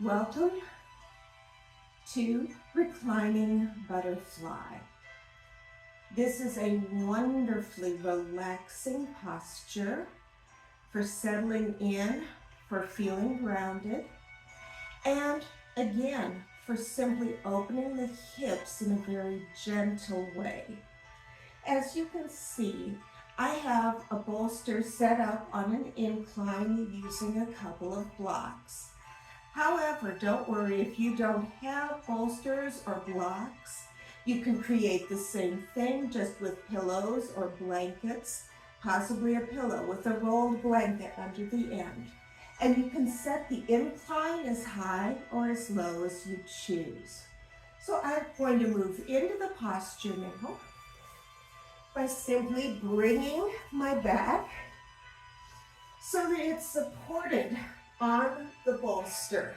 Welcome to Reclining Butterfly. This is a wonderfully relaxing posture for settling in, for feeling grounded, and again, for simply opening the hips in a very gentle way. As you can see, I have a bolster set up on an incline using a couple of blocks. However, don't worry if you don't have bolsters or blocks. You can create the same thing just with pillows or blankets, possibly a pillow with a rolled blanket under the end. And you can set the incline as high or as low as you choose. So I'm going to move into the posture now by simply bringing my back so that it's supported on the bolster,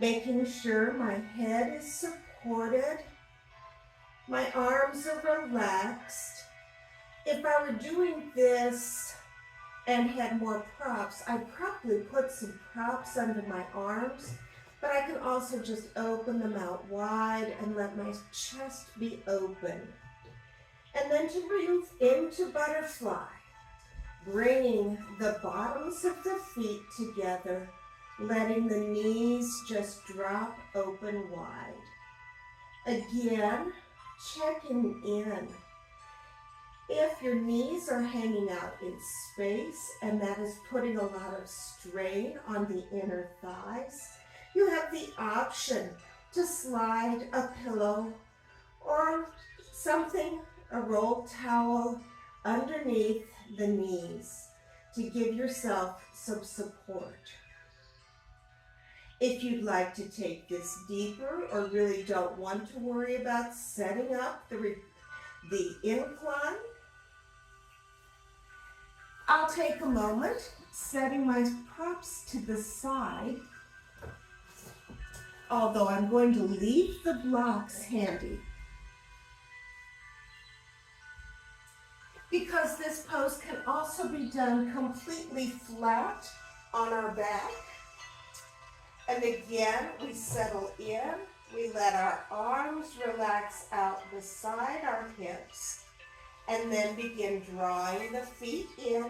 making sure my head is supported, my arms are relaxed. If I were doing this and had more props, I'd probably put some props under my arms, but I can also just open them out wide and let my chest be open. And then to move into butterfly, bringing the bottoms of the feet together, letting the knees just drop open wide. Again, checking in. If your knees are hanging out in space and that is putting a lot of strain on the inner thighs, you have the option to slide a pillow or something, a rolled towel, underneath the knees to give yourself some support. If you'd like to take this deeper or really don't want to worry about setting up the incline, I'll take a moment setting my props to the side, although I'm going to leave the blocks handy. Because this pose can also be done completely flat on our back. And again, we settle in, we let our arms relax out beside our hips, and then begin drawing the feet in,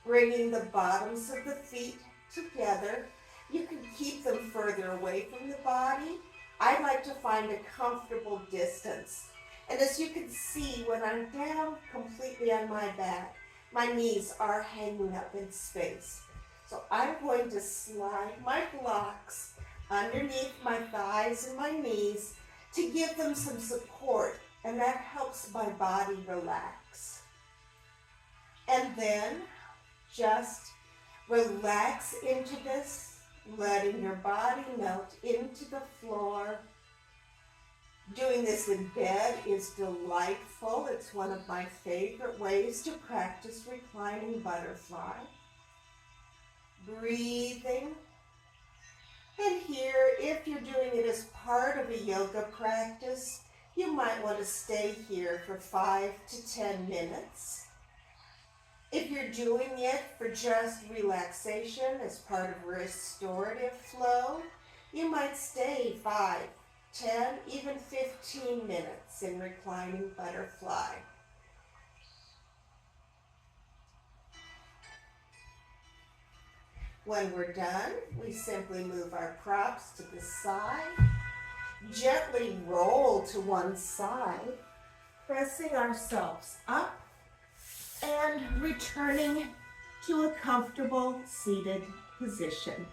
bringing the bottoms of the feet together. You can keep them further away from the body. I like to find a comfortable distance. And as you can see, when I'm down completely on my back, my knees are hanging up in space. So I'm going to slide my blocks underneath my thighs and my knees to give them some support, and that helps my body relax. And then just relax into this, letting your body melt into the floor. Doing this in bed is delightful. It's one of my favorite ways to practice reclining butterfly. Breathing. And here, if you're doing it as part of a yoga practice, you might want to stay here for 5 to 10 minutes. If you're doing it for just relaxation as part of restorative flow, you might stay 5, 10, even 15 minutes in reclining butterfly. When we're done, we simply move our props to the side, gently roll to one side, pressing ourselves up and returning to a comfortable seated position.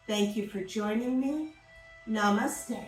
Thank you for joining me. Namaste.